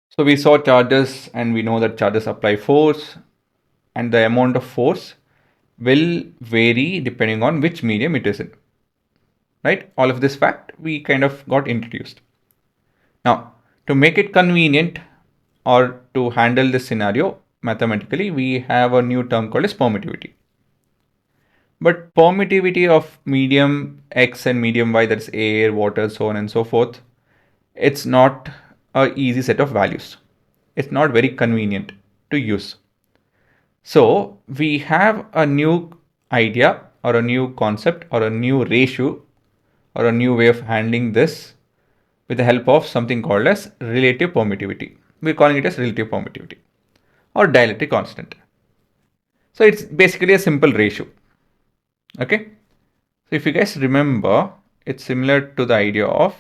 So we saw charges and we know that charges apply force, and the amount of force will vary depending on which medium it is in, right? All of this fact we kind of got introduced. Now, to make it convenient or to handle this scenario mathematically, we have a new term called as permittivity. But permittivity of medium X and medium Y, that's air, water, so on and so forth, it's not a easy set of values. It's not very convenient to use. So we have a new idea or a new concept or a new ratio or a new way of handling this with the help of something called as relative permittivity. We're calling it as relative permittivity or dielectric constant. So it's basically a simple ratio. Okay. So if you guys remember, it's similar to the idea of,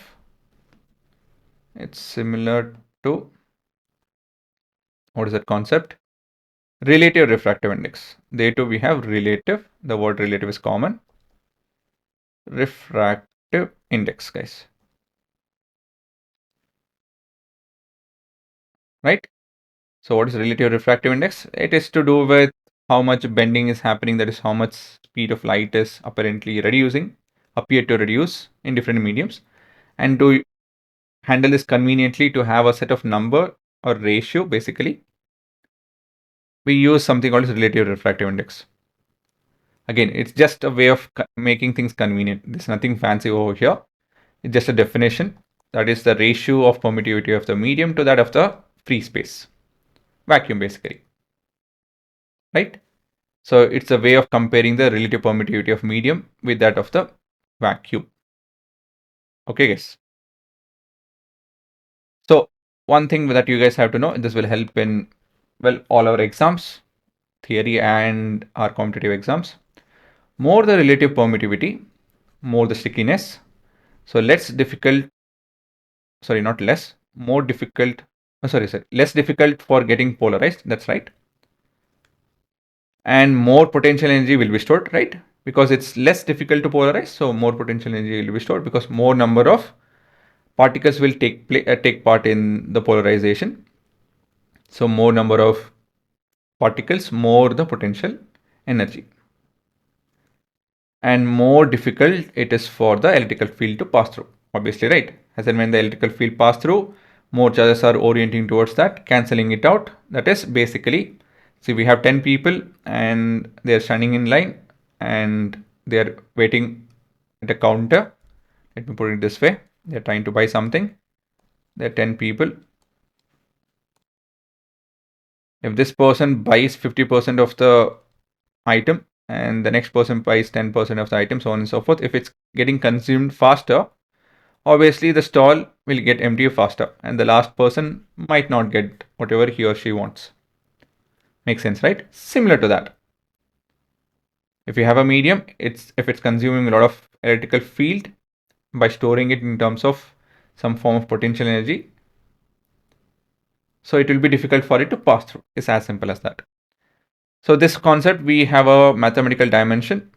it's similar to, what is that concept? Relative refractive index. There too we have relative. The word relative is common. Refractive index, guys. Right? So what is relative refractive index? It is to do with how much bending is happening, that is how much speed of light is apparently reducing, appear to reduce in different mediums. And to handle this conveniently, to have a set of number or ratio, basically, we use something called as relative refractive index. Again, it's just a way of making things convenient. There's nothing fancy over here. It's just a definition. That is the ratio of permittivity of the medium to that of the free space. Vacuum, basically. Right? So it's a way of comparing the relative permittivity of medium with that of the vacuum. Okay, guys. So one thing that you guys have to know, this will help in, well, all our exams, theory and our competitive exams. More the relative permittivity, more the stickiness. So less difficult, sorry, not less, more difficult, sorry, less difficult for getting polarized. That's right. And more potential energy will be stored, right? Because it's less difficult to polarize, so more potential energy will be stored because more number of particles will take part in the polarization. So more number of particles, more the potential energy. And more difficult it is for the electrical field to pass through, obviously, right? As and when the electrical field pass through, more charges are orienting towards that, cancelling it out. That is basically, see, we have 10 people and they're standing in line and they're waiting at a counter. Let me put it this way. They're trying to buy something. There are 10 people. If this person buys 50% of the item and the next person buys 10% of the item, so on and so forth, if it's getting consumed faster, obviously the stall will get empty faster and the last person might not get whatever he or she wants. Makes sense, right? Similar to that. If you have a medium, if it's consuming a lot of electrical field by storing it in terms of some form of potential energy, so it will be difficult for it to pass through. It's as simple as that. So this concept, we have a mathematical dimension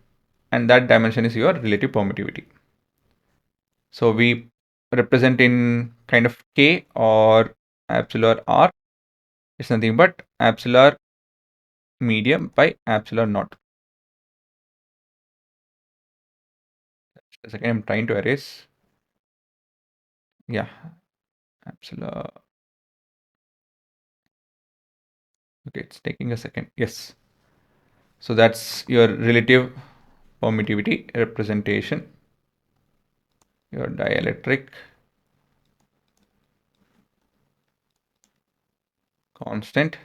and that dimension is your relative permittivity. So we represent in kind of K or epsilon R. It's nothing but epsilon medium by epsilon naught. Just a second, I'm trying to erase. Yeah, epsilon. Okay, it's taking a second. Yes. So that's your relative permittivity representation, your dielectric constant.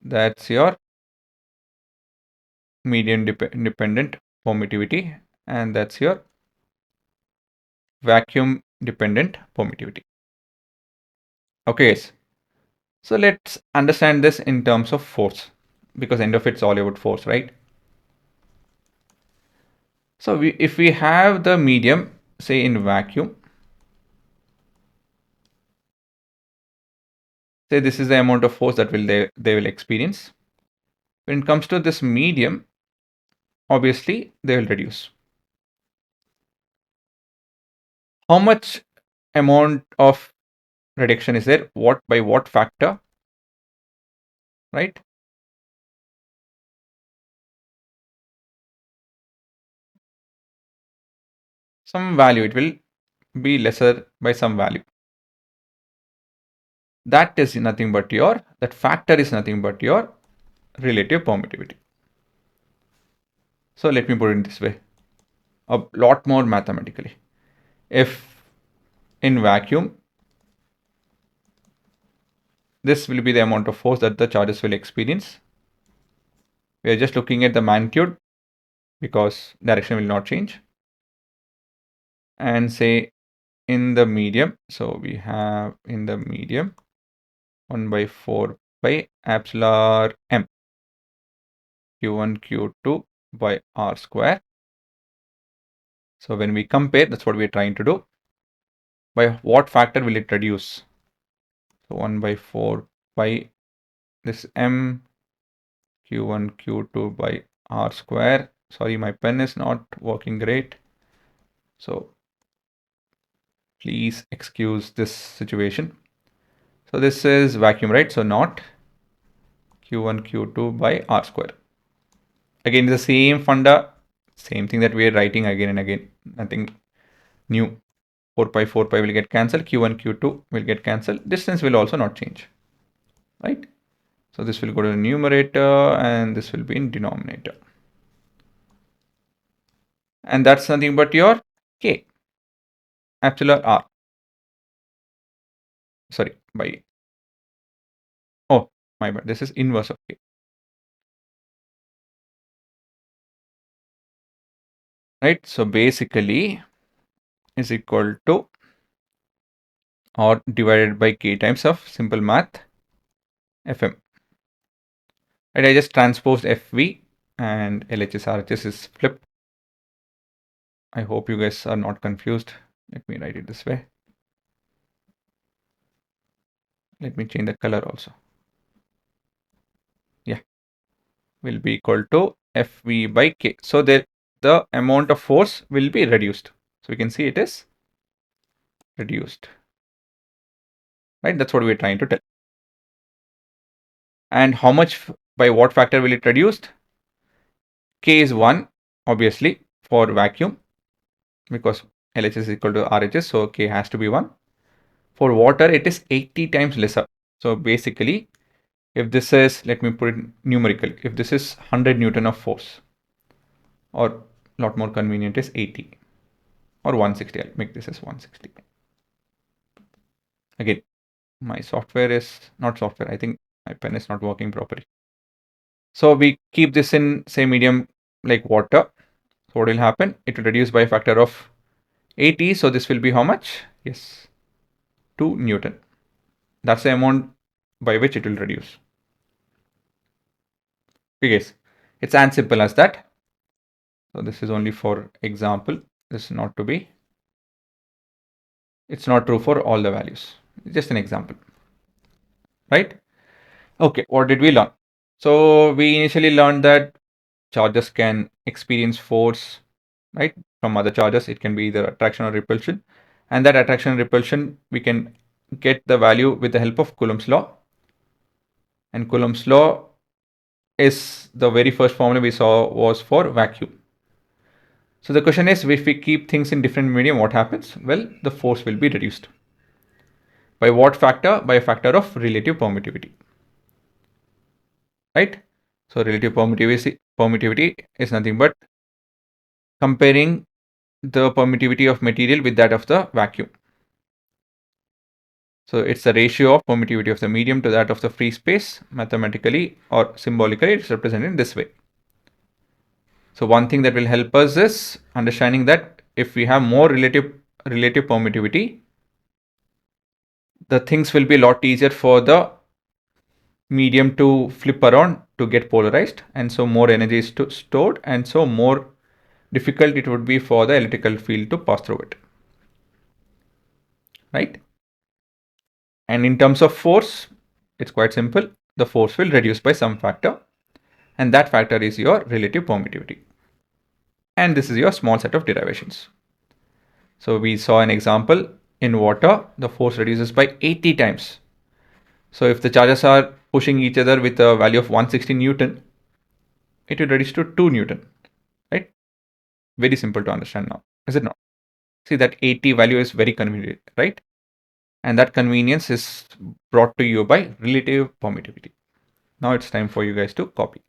That's your medium dependent permittivity, and that's your vacuum dependent permittivity. Okay, guys. So let's understand this in terms of force, because end of it's all about force, right? So if we have the medium, say in vacuum, say this is the amount of force that they will experience. When it comes to this medium, obviously they will reduce. How much amount of reduction is there, what by what factor, right? Some value, it will be lesser by some value. That is nothing but that factor is nothing but your relative permittivity. So let me put it this way, a lot more mathematically. If in vacuum, this will be the amount of force that the charges will experience. We are just looking at the magnitude because direction will not change. And say in the medium, so we have in the medium 1 by 4 by epsilon m q1 q2 by r square. So when we compare, that's what we're trying to do. By what factor will it reduce? So 1 by 4 by this m q1 q2 by r square. Sorry, my pen is not working great, so please excuse this situation. So this is vacuum, right? So not q1 q2 by r square. Again, the same funda, same thing that we are writing again and again, nothing new. 4 pi will get cancelled, q1 q2 will get cancelled, distance will also not change, right? So this will go to the numerator and this will be in denominator, and that's nothing but your k epsilon r, sorry, by, oh my bad, this is inverse of k, right? So basically is equal to or divided by k times of simple math fm, right? I just transposed fv and LHS RHS is flipped. I hope you guys are not confused. Let me write it this way. Let me change the color also. Yeah, will be equal to Fv by K. So the amount of force will be reduced. So we can see it is reduced, right? That's what we're trying to tell. And how much, by what factor will it reduced? K is 1, obviously, for vacuum, because LHS is equal to RHS, so K has to be 1. For water, it is 80 times lesser. So basically, if this is, let me put it numerical, if this is 100 Newton of force, or a lot more convenient is 80 or 160, I'll make this as 160. Again, my software is not software, I think my pen is not working properly. So we keep this in say medium like water. So what will happen? It will reduce by a factor of 80. So this will be how much? Yes, 2 Newton. That's the amount by which it will reduce. Okay guys, it's as simple as that. So this is only for example. This is not to be, it's not true for all the values. It's just an example, right? Okay, what did we learn? So we initially learned that charges can experience force, right, from other charges. It can be either attraction or repulsion, and that attraction and repulsion we can get the value with the help of Coulomb's law. And Coulomb's law is the very first formula we saw was for vacuum. So the question is, if we keep things in different medium, what happens? Well, the force will be reduced. By what factor? By a factor of relative permittivity, right? So relative permittivity is nothing but comparing the permittivity of material with that of the vacuum. So it's the ratio of permittivity of the medium to that of the free space. Mathematically or symbolically, it's represented in this way. So one thing that will help us is understanding that if we have more relative permittivity, the things will be a lot easier for the medium to flip around to get polarized, and so more energy is stored, and so more difficult it would be for the electrical field to pass through it, right? And in terms of force, it's quite simple. The force will reduce by some factor, and that factor is your relative permittivity. And this is your small set of derivations. So we saw an example In water, the force reduces by 80 times. So if the charges are pushing each other with a value of 160 Newton, it will reduce to 2 Newton, right? Very simple to understand now, is it not? See, that 80 value is very convenient, right? And that convenience is brought to you by relative permittivity. Now it's time for you guys to copy.